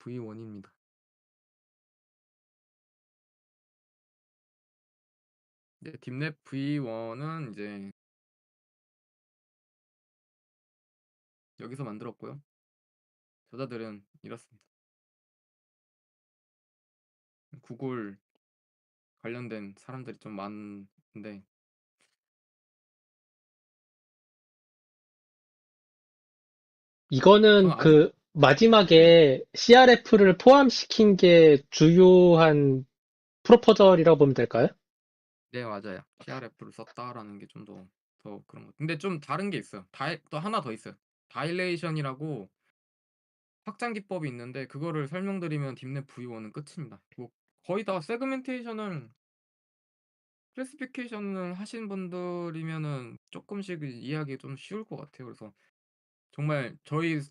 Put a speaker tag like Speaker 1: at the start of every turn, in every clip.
Speaker 1: V1입니다. 네, 딥랩 V1은 이제 여기서 만들었고요. 저자들은 이렇습니다. 구글 관련된 사람들이 좀 많은데
Speaker 2: 이거는
Speaker 1: 저는 아직.
Speaker 2: 그
Speaker 1: 네,
Speaker 2: 마지막에 CRF를 포함시킨 게 주요한 프로포절이라고 보면 될까요?
Speaker 1: 네 맞아요. CRF를 썼다라는 게 좀 더 그런 것. 근데 좀 다른 게 있어요. 또 하나 더 있어요. 다일레이션이라고 확장 기법이 있는데 그거를 설명드리면 딥랩 V1은 끝입니다. 뭐 거의 다 세그멘테이션을 클래시피케이션을 하신 분들이면은 조금씩 이해하기 좀 쉬울 것 같아요. 그래서 정말 저희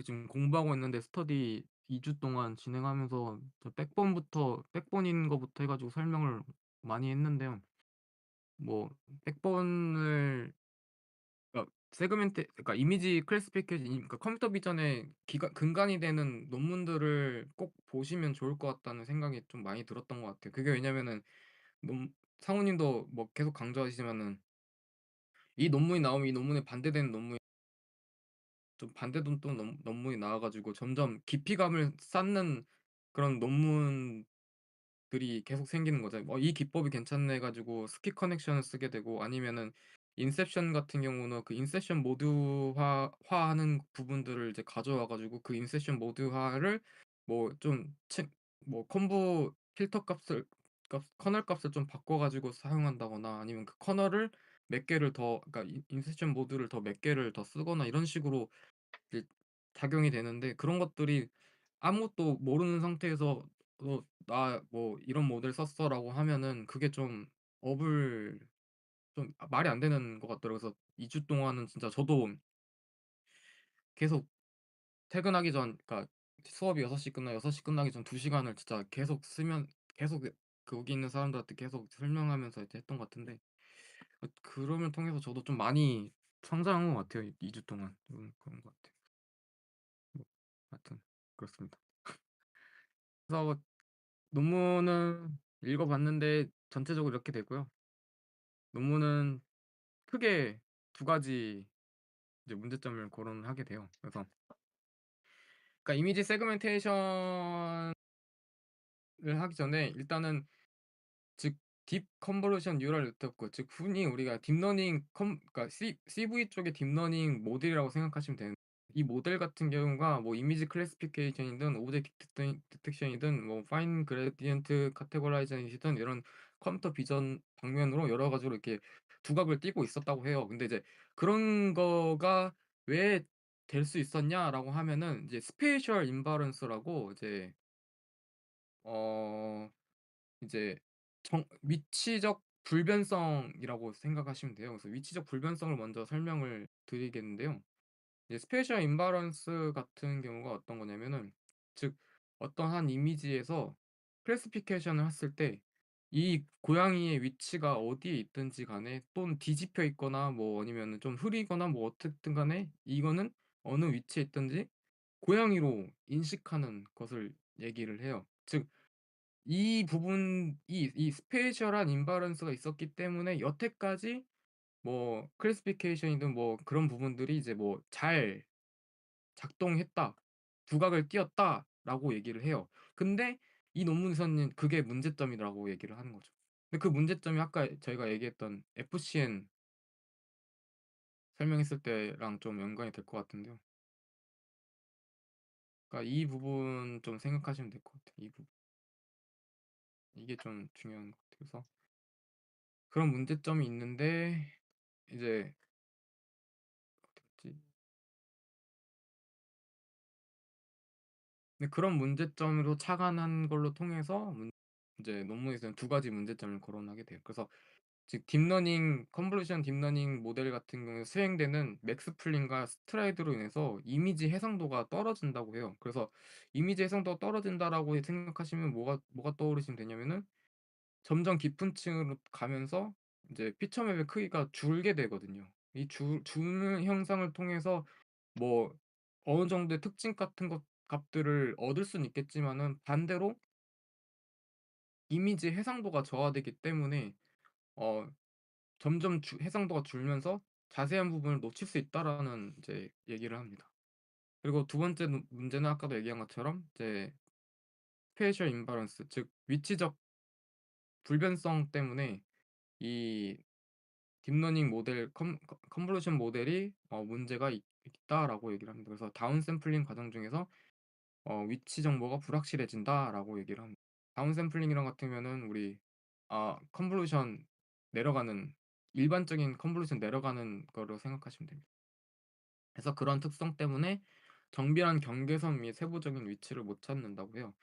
Speaker 1: 지금 공부하고 있는데 스터디 2주 동안 진행하면서 저 백본인 거부터 해가지고 설명을 많이 했는데요. 뭐 백본을 그러니까 이미지 클래시피케이션, 그러니까 컴퓨터 비전의 근간이 되는 논문들을 꼭 보시면 좋을 것 같다는 생각이 좀 많이 들었던 것 같아요. 그게 왜냐면은 상우님도 뭐 계속 강조하시지만은 이 논문이 나오면 이 논문에 반대되는 논문이 좀 반대된 또 논문이 나와가지고 점점 깊이감을 쌓는 그런 논문들이 계속 생기는 거죠. 이 기법이 괜찮네 해가지고 스키 커넥션을 쓰게 되고, 아니면은 인셉션 같은 경우는 그 인셉션 모드화하는 부분들을 이제 가져와가지고 그 인셉션 모드화를 뭐 좀 뭐 콤보 필터 커널 값을 좀 바꿔가지고 사용한다거나, 아니면 그 커널을 몇 개를 더, 그러니까 인셉션 모드를 더 몇 개를 더 쓰거나 이런 식으로 이제 작용이 되는데, 그런 것들이 아무것도 모르는 상태에서 나 뭐 이런 모델 썼어라고 하면은 그게 좀 업을 말이 안 되는 것 같더라고요. 그래서 2주 동안은 진짜 저도 계속 퇴근하기 전, 그러니까 수업이 6시 끝나 6시 끝나기 전 2시간을 진짜 계속 쓰면 계속 거기 있는 사람들한테 계속 설명하면서 이제 했던 것 같은데, 그러면 통해서 저도 좀 많이 성장한 것 같아요. 2주 동안 그런 것 같아요. 뭐, 하여튼 그렇습니다. 그래서 논문은 읽어봤는데 전체적으로 이렇게 되고요. 논문은 크게 두 가지 이제 문제점을 거론하게 돼요. 그래서 그러니까 이미지 세그멘테이션을 하기 전에 일단은, 즉 딥 컨볼루션 뉴럴 네트워크, 즉 흔히 우리가 딥러닝 그러니까 CV 쪽의 딥러닝 모델이라고 생각하시면 되는데, 이 모델 같은 경우가 뭐 이미지 클래시피케이션이든 오브젝트 디텍션이든 뭐 파인 그레디언트 카테고라이제이션이든 이런 컴퓨터 비전 방면으로 여러 가지로 이렇게 두각을 띠고 있었다고 해요. 근데 이제 그런 거가 왜 될 수 있었냐라고 하면은, 이제 스페이셜 임바런스라고 어 이제 위치적 불변성이라고 생각하시면 돼요. 그래서 위치적 불변성을 먼저 설명을 드리겠는데요. 이제 스페이셜 임바런스 같은 경우가 어떤 거냐면은, 즉 어떤 한 이미지에서 클래시피케이션을 했을 때 이 고양이의 위치가 어디에 있든지 간에, 또는 뒤집혀 있거나 뭐 아니면 좀 흐리거나 뭐 어쨌든 간에 이거는 어느 위치에 있든지 고양이로 인식하는 것을 얘기를 해요. 즉 이 부분이, 이 스페이셜한 임바런스가 있었기 때문에 여태까지 뭐 클래시피케이션이든 뭐 그런 부분들이 이제 뭐 잘 작동했다, 두각을 띄었다라고 얘기를 해요. 근데 이 논문에서는 그게 문제점이라고 얘기를 하는 거죠. 근데 그 문제점이 아까 저희가 얘기했던 FCN 설명했을 때랑 좀 연관이 될 것 같은데요. 그러니까 이 부분 좀 생각하시면 될 것 같아요. 이 부분, 이게 좀 중요한 것 같아요. 그래서 그런 문제점이 있는데, 이제 어떻게 근데 그런 문제점으로 착안한 걸로 통해서 이제 논문에서는 두 가지 문제점을 거론하게 돼요. 그래서 즉 딥러닝 컨볼루션 딥러닝 모델 같은 경우에 수행되는 맥스플린과 스트라이드로 인해서 이미지 해상도가 떨어진다고 해요. 그래서 이미지 해상도가 떨어진다라고 생각하시면 뭐가 떠오르시면 되냐면은, 점점 깊은 층으로 가면서 이제 피처맵의 크기가 줄게 되거든요. 이 줄 형상을 통해서 뭐 어느 정도의 특징 같은 것 값들을 얻을 수는 있겠지만은 반대로 이미지 해상도가 저하되기 때문에 어 점점 해상도가 줄면서 자세한 부분을 놓칠 수 있다라는 이제 얘기를 합니다. 그리고 두 번째 문제는 아까도 얘기한 것처럼 이제 스페이셜 임바런스, 즉 위치적 불변성 때문에 이 딥러닝 모델 컨볼루션 모델이 문제가 있다라고 얘기를 합니다. 그래서 다운 샘플링 과정 중에서 위치 정보가 불확실해진다라고 얘기를 합니다. 다운 샘플링이랑 같으면은 우리 컨볼루션 내려가는 일반적인 컨볼루션 내려가는 거로 생각하시면 됩니다. 그래서 그런 특성 때문에 정밀한 경계선 및 세부적인 위치를 못 찾는다고 해요.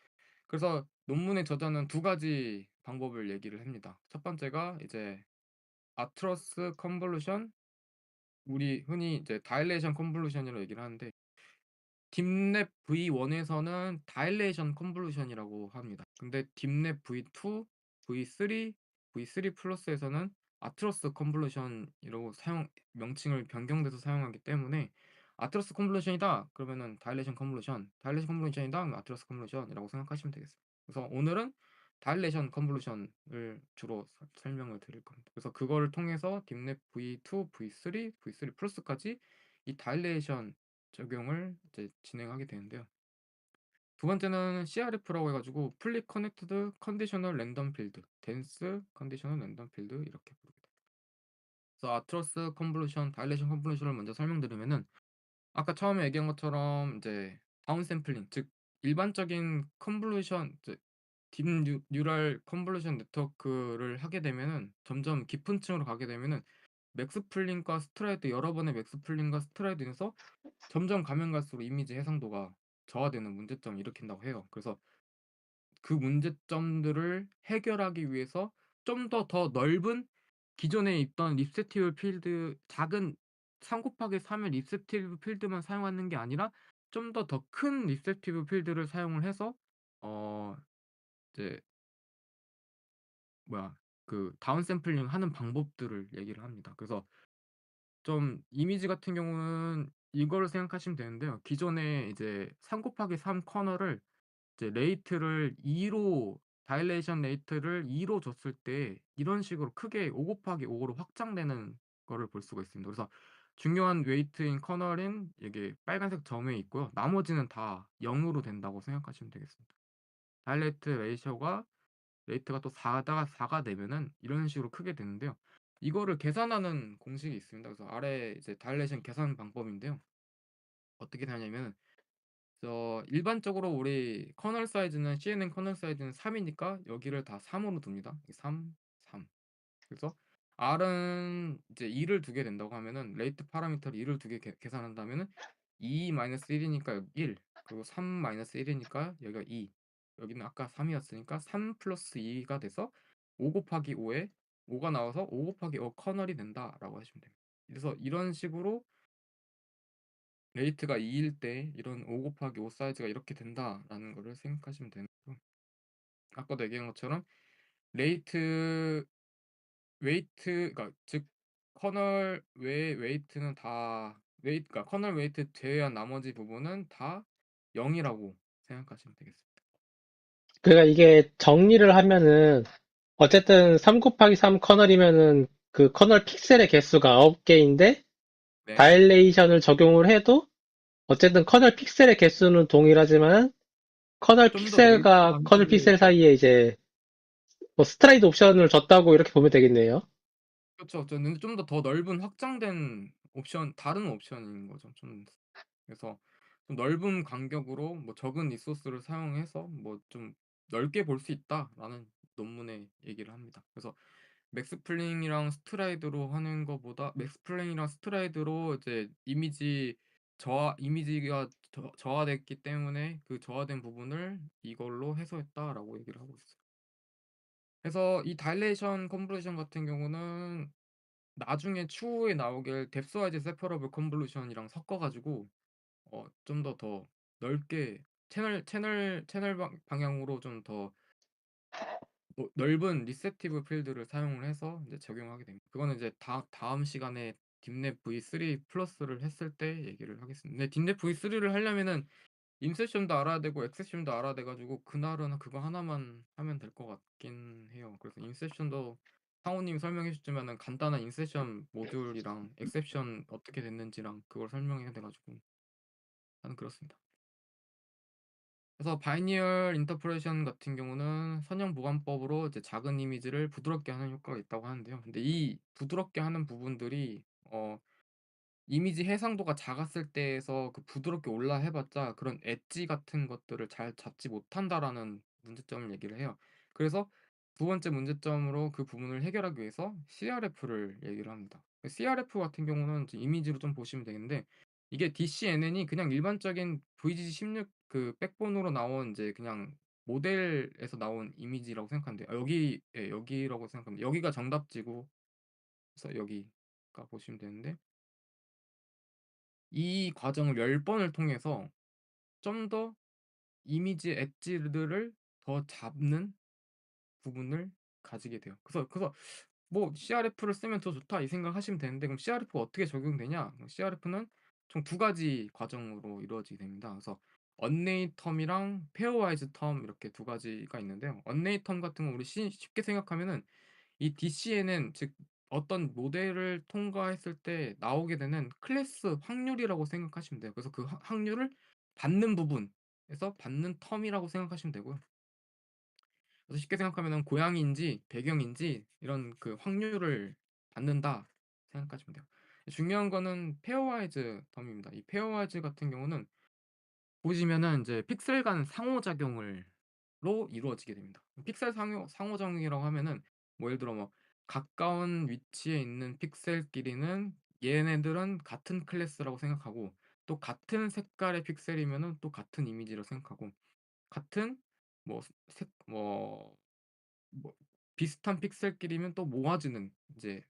Speaker 1: 그래서 논문의 저자는 두 가지 방법을 얘기를 합니다. 첫 번째가 이제 아트러스 컨볼루션, 우리 흔히 이제 다일레이션 컨볼루션이라고 얘기를 하는데 딥랩 V1에서는 다일레이션 컨볼루션이라고 합니다. 근데 딥랩 V2, V3, V3 플러스에서는 아트러스 컨볼루션이라고 명칭을 변경돼서 사용하기 때문에 아트러스 컨볼루션이다 그러면은 다일레이션 컨볼루션, 다일레이션 컨볼루션이다 그러면 아트러스 컨볼루션이라고 생각하시면 되겠습니다. 그래서 오늘은 다일레이션 컨볼루션을 주로 설명을 드릴 겁니다. 그래서 그거를 통해서 딥랩 V2, V3, V3 플러스까지 이 다일레이션 적용을 이제 진행하게 되는데요. 두 번째는 CRF라고 해가지고 Fully Connected Conditional Random Field, Dense Conditional Random Field 이렇게 부릅니다. 그래서 아트러스 컨볼루션, 다일레이션 컨볼루션을 먼저 설명드리면은 아까 처음에 얘기한 것처럼 이제 다운 샘플링, 즉 일반적인 컨볼루션, 딥 뉴럴 컨볼루션 네트워크를 하게 되면은 점점 깊은 층으로 가게 되면은 맥스플링과 스트라이드 여러 번의 맥스플링과 스트라이드에서 점점 가면 갈수록 이미지 해상도가 저하되는 문제점을 일으킨다고 해요. 그래서 그 문제점들을 해결하기 위해서 좀 더 넓은 기존에 있던 립세티브 필드 작은 3 곱하기 3의 립세티브 필드만 사용하는 게 아니라 좀 더 큰 립세티브 필드를 사용을 해서 어 이제 뭐야 그 다운 샘플링 하는 방법들을 얘기를 합니다. 그래서 좀 이미지 같은 경우는 이거를 생각하시면 되는데요. 기존에 이제 3 곱하기 3 커널을 이제 레이트를 2로 다일레이션 레이트를 2로 줬을 때 이런 식으로 크게 5 곱하기 5로 확장되는 거를 볼 수가 있습니다. 그래서 중요한 웨이트인 커널인 이게 빨간색 점에 있고요. 나머지는 다 0으로 된다고 생각하시면 되겠습니다. 다일레이트 레이셔가 레이트가 또 4가 되면은 이런 식으로 크게 되는데요. 이거를 계산하는 공식이 있습니다. 그래서 아래 이제 다일레이션 계산 방법인데요. 어떻게 되냐면은 일반적으로 우리 커널 사이즈는 CNN 커널 사이즈는 3이니까 여기를 다 3으로 둡니다. 3, 3. 그래서 R은 이제 2를 두게 된다고 하면은 레이트 파라미터를 2를 두게 계산한다면은 2 1이니까 여기 1 그리고 3 1이니까 여기가 2 여기는 아까 3이었으니까 3 플러스 2가 돼서 5 곱하기 5에 5가 나와서 5 곱하기 5 커널이 된다라고 하시면 됩니다. 그래서 이런 식으로 레이트가 2일 때 이런 5 곱하기 5 사이즈가 이렇게 된다라는 거를 생각하시면 되는 거고 아까도 얘기한 것처럼 레이트 웨이트 그러니까 즉 커널 외 웨이트는 다 그러니까 커널 웨이트 제외한 나머지 부분은 다 0이라고 생각하시면 되겠습니다.
Speaker 2: 그러니까 이게 정리를 하면은 어쨌든 3 곱하기 3 커널이면은 그 커널 픽셀의 개수가 9개인데
Speaker 1: 네.
Speaker 2: 다일레이션을 적용을 해도 어쨌든 커널 픽셀의 개수는 동일하지만 커널
Speaker 1: 좀 더 넓게
Speaker 2: 픽셀과 커널
Speaker 1: 간다고
Speaker 2: 픽셀 사이에 이제 뭐 스트라이드 옵션을 줬다고 이렇게 보면 되겠네요.
Speaker 1: 그렇죠. 저는 좀 더 넓은 확장된 옵션 다른 옵션인 거죠. 좀 그래서 좀 넓은 간격으로 뭐 적은 리소스를 사용해서 뭐 좀 넓게 볼 수 있다라는 논문에 얘기를 합니다. 그래서 맥스플랭이랑 스트라이드로 하는 거보다 맥스플랭이랑 스트라이드로 이제 이미지가 저하됐기 때문에 그 저하된 부분을 이걸로 해소했다라고 얘기를 하고 있어요. 그래서 이 다일레이션 컨버전 같은 경우는 나중에 추후에 나오길 뎁스와이즈 세퍼러블 컨볼루션이랑 섞어 가지고 좀 더 넓게 채널 방향으로 좀 더 넓은 리셉티브 필드를 사용을 해서 이제 적용하게 됩니다. 그거는 이제 다음 시간에 딥랩 V3 플러스를 했을 때 얘기를 하겠습니다. 근데 딥랩 V3를 하려면은 인셉션도 알아야 되고 액세션도 알아야 돼 가지고 그날은 그거 하나만 하면 될 것 같긴 해요. 그래서 인셉션도 상호님이 설명해 주시면은 간단한 인셉션 모듈이랑 액셉션 어떻게 됐는지랑 그걸 설명해야 돼 가지고 저는 그렇습니다. 그래서 바이니얼 인터프레션 같은 경우는 선형 보관법으로 이제 작은 이미지를 부드럽게 하는 효과가 있다고 하는데요. 근데 이 부드럽게 하는 부분들이 이미지 해상도가 작았을 때에서 그 부드럽게 올라 해봤자 그런 엣지 같은 것들을 잘 잡지 못한다라는 문제점을 얘기를 해요. 그래서 두 번째 문제점으로 그 부분을 해결하기 위해서 CRF를 얘기를 합니다. CRF 같은 경우는 이제 이미지로 좀 보시면 되겠는데 이게 DCNN이 그냥 일반적인 VGG16 그 백본으로 나온 이제 그냥 모델에서 나온 이미지라고 생각하면 돼요. 여기 예, 여기라고 생각하면 돼요. 여기가 정답지고 그래서 여기가 보시면 되는데 이 과정을 10번을 통해서 좀 더 이미지 엣지들을 더 잡는 부분을 가지게 돼요. 그래서 뭐 CRF를 쓰면 더 좋다 이 생각하시면 되는데 그럼 CRF가 어떻게 적용되냐? CRF는 총 두 가지 과정으로 이루어지게 됩니다. 그래서 언네이 텀이랑 페어와이즈 텀 이렇게 두 가지가 있는데요. 언네이 텀 같은 거 우리 쉽게 생각하면은 이 DC에는 즉 어떤 모델을 통과했을 때 나오게 되는 클래스 확률이라고 생각하시면 돼요. 그래서 그 확률을 받는 부분에서 받는 텀이라고 생각하시면 되고요. 그래서 쉽게 생각하면 고양이인지 배경인지 이런 그 확률을 받는다 생각하시면 돼요. 중요한 거는 페어와이즈 텀입니다. 이 페어와이즈 같은 경우는 보시면은 이제 픽셀 간 상호작용을 로 이루어지게 됩니다. 픽셀 상호작용이라고 하면은 뭐 예를 들어 뭐 가까운 위치에 있는 픽셀끼리는 얘네들은 같은 클래스라고 생각하고 또 같은 색깔의 픽셀이면은 또 같은 이미지로 생각하고 같은 뭐 색 뭐 비슷한 픽셀끼리면 또 모아지는 이제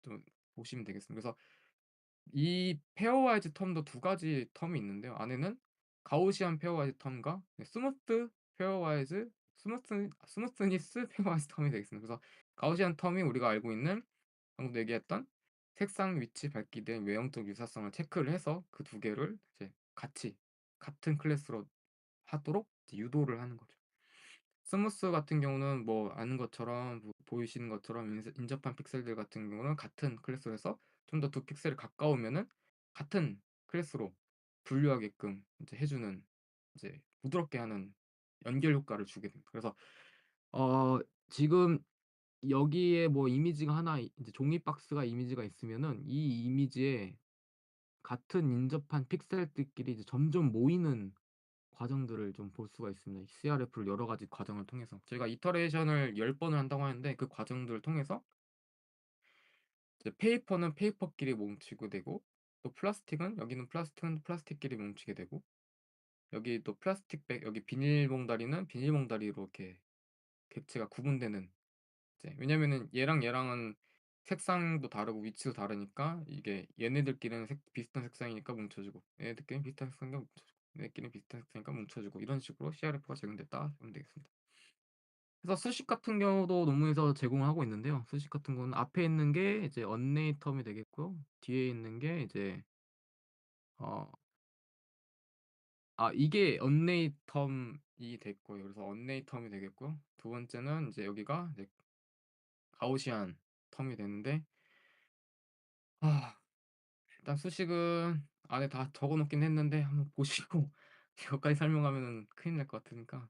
Speaker 1: 좀 보시면 되겠습니다. 그래서 이 페어와이즈 텀도 두 가지 텀이 있는데요. 안에는 가우시안 페어와이즈 텀과 스무스 페어와이즈 스무스니스 페어와이즈 텀이 되겠습니다. 그래서 가우시안 텀이 우리가 알고 있는 방금 얘기했던 색상, 위치, 밝기 등 외형적 유사성을 체크를 해서 그 두 개를 이제 같이 같은 클래스로 하도록 이제 유도를 하는 거죠. 스무스 같은 경우는 뭐 아는 것처럼 보이시는 것처럼 인접한 픽셀들 같은 경우는 같은 클래스로 해서 좀 더 두 픽셀이 가까우면은 같은 클래스로 분류하게끔 이제 해주는 이제 부드럽게 하는 연결 효과를 주게 됩니다. 그래서 어 지금 여기에 뭐 이미지가 하나 이제 종이 박스가 이미지가 있으면은 이 이미지에 같은 인접한 픽셀들끼리 이제 점점 모이는 과정들을 좀 볼 수가 있습니다. CRF를 여러 가지 과정을 통해서 저희가 이터레이션을 10번을 한다고 하는데 그 과정들을 통해서 이제 페이퍼는 페이퍼끼리 뭉치게 되고 또 플라스틱은 여기는 플라스틱은 플라스틱끼리 뭉치게 되고 여기 또 플라스틱백 여기 비닐봉다리는 비닐봉다리로 이렇게 객체가 구분되는 이제 왜냐면은 얘랑 얘랑은 색상도 다르고 위치도 다르니까 이게 얘네들끼리는 비슷한 색상이니까 뭉쳐지고 얘네들끼리는 비슷한 색상이니까 뭉쳐지고 얘네끼리는 비슷한 색상이니까 뭉쳐지고 이런 식으로 CRF가 적용됐다 하면 되겠습니다. 그래서 수식 같은 경우도 논문에서 제공을 하고 있는데요. 수식 같은 거는 앞에 있는 게 이제 언네이 텀이 되겠고 뒤에 있는 게 이제 어 이게 언네이 텀이 됐고요. 그래서 언네이 텀이 되겠고요. 두 번째는 이제 여기가 이제 가우시안 텀이 되는데 아 일단 수식은 안에 다 적어 놓긴 했는데 한번 보시고 여기까지 설명하면은 큰일 날 것 같으니까.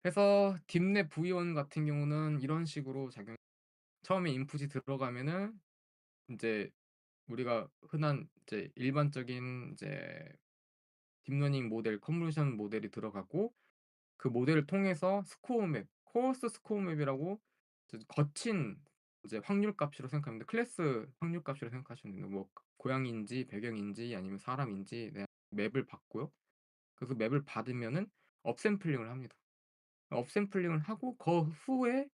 Speaker 1: 그래서 딥랩 V1 같은 경우는 이런 식으로 작용 처음에 인풋이 들어가면은 인제 우리가 흔한 이제 일반적인 이제 딥러닝 모델 컨볼루션 모델이 들어가고 그 모델을 통해서 스코어 맵, 코어스 스코어 맵이라고 거친 이제 확률 값으로 생각하면 클래스 확률 값이라고 생각하시면 돼요. 뭐 고양이인지 배경인지 아니면 사람인지 맵을 받고요. 그래서 맵을 받으면은 업샘플링을 합니다. 업샘플링을 하고 그 후에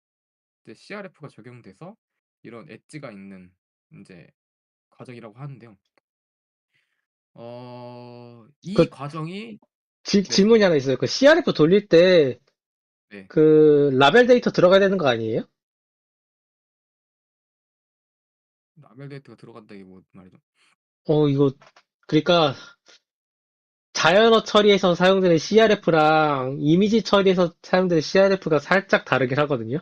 Speaker 1: 이제 CRF가 적용돼서 이런 엣지가 있는 인제 과정이라고 하는데요. 이
Speaker 2: 그
Speaker 1: 과정이 네.
Speaker 2: 질문이 하나 있어요. 그 CRF 돌릴 때
Speaker 1: 네.
Speaker 2: 그 라벨 데이터 들어가야 되는 거 아니에요?
Speaker 1: 라벨 데이터가 들어간다 이게 뭔 말이죠?
Speaker 2: 이거 그러니까 자연어 처리에서 사용되는 CRF랑 이미지 처리에서 사용되는 CRF가 살짝 다르긴 하거든요.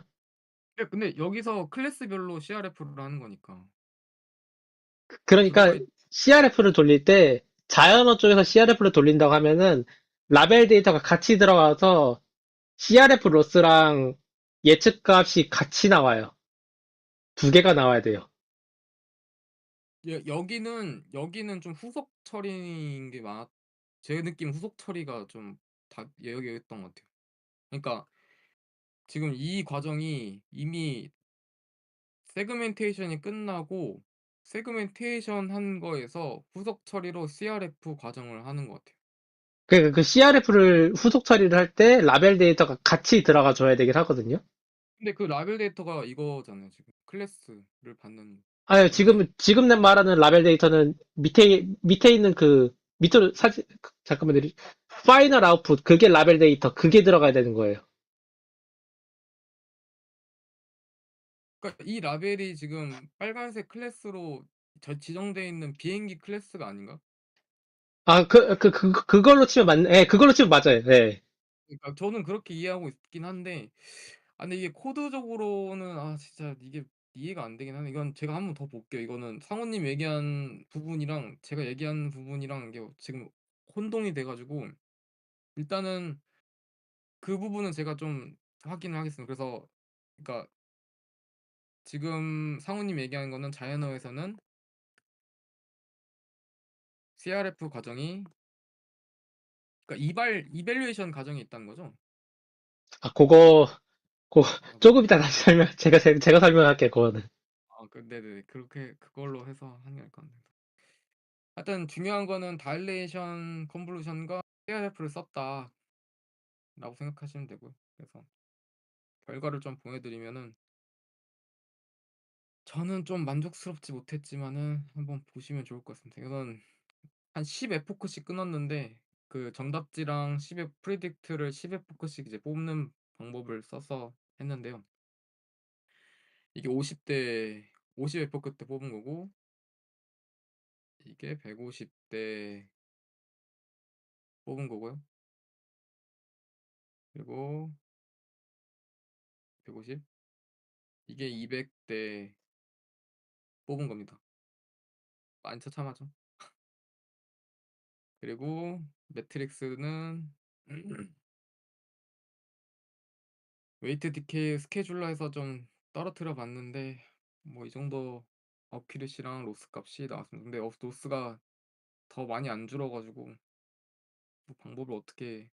Speaker 1: 근데 여기서 클래스별로 CRF를 하는 거니까.
Speaker 2: 그러니까
Speaker 1: 그거에
Speaker 2: CRF를 돌릴 때 자연어 쪽에서 CRF를 돌린다고 하면은 라벨 데이터가 같이 들어가서 CRF 로스랑 예측 값이 같이 나와요. 두 개가 나와야 돼요.
Speaker 1: 여기는 좀 후속 처리인 게 많았. 제 느낌 후속 처리가 좀 다 여기였던 것 같아요. 그러니까 지금 이 과정이 이미 세그멘테이션이 끝나고 세그멘테이션 한 거에서 후속 처리로 CRF 과정을 하는 것 같아요.
Speaker 2: 그 CRF를 후속 처리를 할 때 라벨 데이터가 같이 들어가 줘야 되긴 하거든요.
Speaker 1: 근데 그 라벨 데이터가 이거잖아요. 지금 클래스를 받는
Speaker 2: 아,
Speaker 1: 건데.
Speaker 2: 지금 내 말하는 라벨 데이터는 밑에 있는 밑으로 잠깐만요. 파이널 아웃풋, 그게 라벨 데이터, 그게 들어가야 되는 거예요.
Speaker 1: 그러니까 이 라벨이 지금 빨간색 클래스로 지정되어 있는 비행기 클래스가 아닌가?
Speaker 2: 아, 그걸로 치면 예, 그걸로 치면 맞아요. 예.
Speaker 1: 그러니까 저는 그렇게 이해하고 있긴 한데, 근데 이게 코드적으로는 진짜 이게 이해가 안 되긴 하네. 이건 제가 한번 더 볼게요. 이거는 상호님 얘기한 부분이랑 제가 얘기한 부분이랑 이게 지금 혼동이 돼가지고 일단은 그 부분은 제가 좀 확인을 하겠습니다. 그래서 그러니까 지금 상호님 얘기하는 거는 자연어에서는 CRF 과정이, 그러니까 이발루에이션 과정이 있다는 거죠.
Speaker 2: 아, 그거
Speaker 1: 아,
Speaker 2: 조금 이따 다시 제가 설명할게요. 그거는.
Speaker 1: 네네. 그렇게 그걸로 해서 하는 게 나을 것 같네요. 하여튼 중요한 거는 다일레이션 컨볼루션과 CRF를 썼다라고 생각하시면 되고요. 그래서 결과를 좀 보여드리면은 저는 좀 만족스럽지 못했지만은 한번 보시면 좋을 것 같습니다. 이건 한 10에포크씩 끊었는데 그 정답지랑 10의 프리딕트를 10에포크씩 이제 뽑는 방법을 써서 했는데요. 이게 50대 50에포크 때 뽑은 거고 이게 150대 뽑은 거고요. 그리고 150 이게 200대 뽑은 겁니다. 많이 처참하죠. 그리고 매트릭스는 웨이트 디케이 스케줄러에서 좀 떨어뜨려 봤는데 뭐 이 정도 어큐리시랑 로스 값이 나왔습니다. 근데 로스가 더 많이 안 줄어가지고 뭐 방법을 어떻게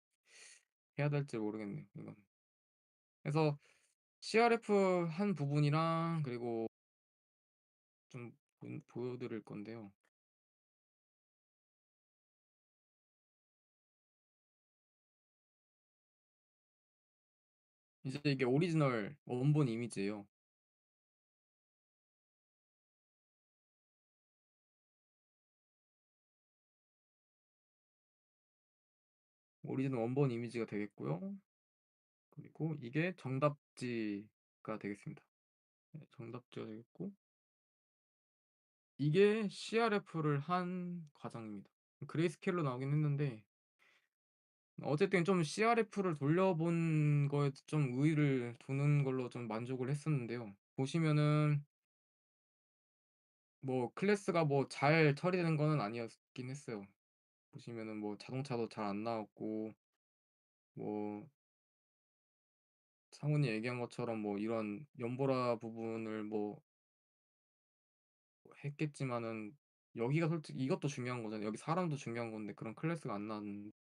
Speaker 1: 해야 될지 모르겠네요. 이건. 그래서 CRF 한 부분이랑 그리고 좀 보여드릴 건데요. 이제 이게 오리지널 원본 이미지예요. 오리지널 원본 이미지가 되겠고요. 그리고 이게 정답지가 되겠습니다. 네, 정답지가 되겠고 이게 CRF를 한 과정입니다. 그레이스케일로 나오긴 했는데 어쨌든 좀 CRF를 돌려본 거에 좀 의의를 두는 걸로 좀 만족을 했었는데요. 보시면은 뭐 클래스가 뭐 잘 처리되는 거는 아니었긴 했어요. 보시면은 뭐 자동차도 잘 안 나왔고 뭐 상훈이 얘기한 것처럼 뭐 이런 연보라 부분을 뭐 했겠지만은 여기가 솔직히 이것도 중요한 거잖아요. 여기 사람도 중요한 건데 그런 클래스가 안 나왔는데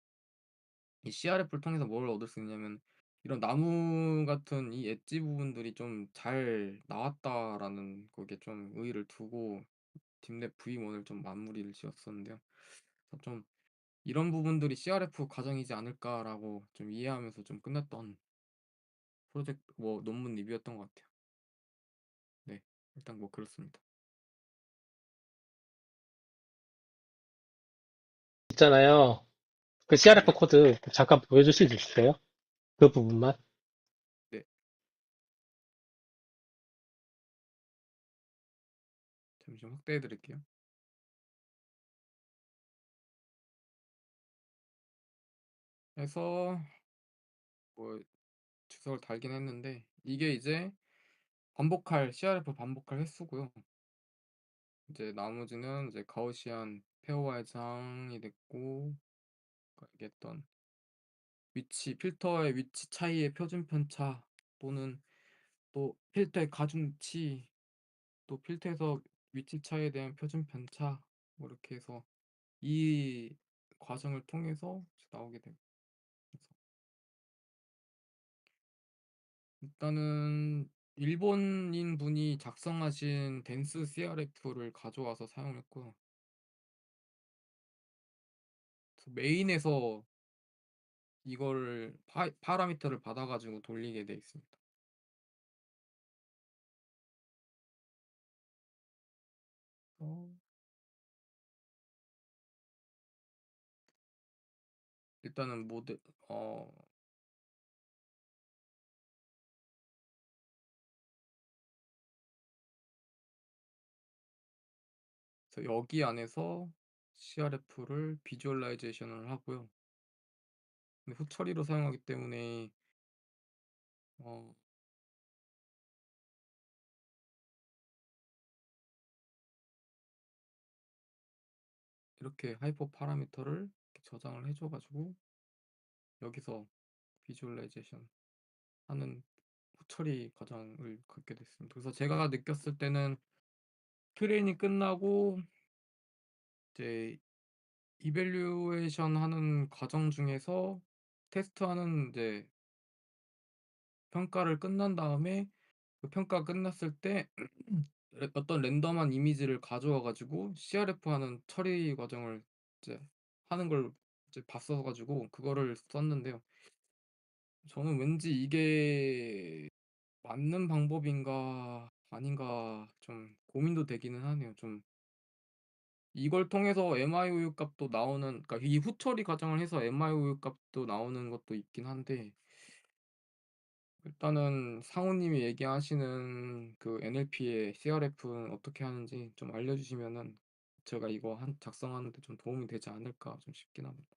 Speaker 1: 이 CRF를 통해서 뭘 얻을 수 있냐면 이런 나무 같은 이 엣지 부분들이 좀 잘 나왔다라는 거기에 좀 의의를 두고 딥랩 V1을 좀 마무리를 지었었는데요. 그래서 좀 이런 부분들이 CRF 과정이지 않을까라고 좀 이해하면서 좀 끝냈던 프로젝트 뭐 논문 리뷰였던 것 같아요. 네, 일단 뭐 그렇습니다.
Speaker 2: 있잖아요. 그 CRF
Speaker 1: 네네.
Speaker 2: 코드 잠깐 보여주실 수 있어요? 그 부분만.
Speaker 1: 네, 잠시만 확대해 드릴게요. 해서 뭐 주석을 달긴 했는데 이게 이제 반복할 CRF 반복할 횟수고요. 이제 나머지는 이제 가우시안 페어와이상이 됐고 아까 얘기했던 위치 필터의 위치 차이의 표준 편차 또는 또 필터의 가중치 또 필터에서 위치 차이에 대한 표준 편차 뭐 이렇게 해서 이 과정을 통해서 나오게 됩니다. 그래서 일단은 일본인 분이 작성하신 댄스 CRF를 가져와서 사용했고요. 그래서 메인에서 이거를 파라미터를 받아 가지고 돌리게 돼 있습니다. 어 일단은 모드 어 그래서 여기 안에서 CRF를 비주얼라이제이션을 하고요. 근데 후처리로 사용하기 때문에 어 이렇게 하이퍼 파라미터를 이렇게 저장을 해줘 가지고 여기서 비주얼라이제이션 하는 후처리 과정을 갖게 됐습니다. 그래서 제가 느꼈을 때는 트레이닝 끝나고 이제 이밸류에이션 하는 과정 중에서 테스트하는 이제 평가를 끝난 다음에 그 평가 끝났을 때 어떤 랜덤한 이미지를 가져와 가지고 CRF 하는 처리 과정을 이제 하는 걸 이제 봤어 가지고 그거를 썼는데요. 저는 왠지 이게 맞는 방법인가 아닌가 좀 고민도 되기는 하네요. 좀 이걸 통해서 MIOU 값도 나오는 그러니까 이 후처리 과정을 해서 MIOU 값도 나오는 것도 있긴 한데 일단은 상우님이 얘기하시는 그 NLP의 CRF는 어떻게 하는지 좀 알려주시면은 제가 이거 한 작성하는 데 좀 도움이 되지 않을까 좀 싶긴 합니다.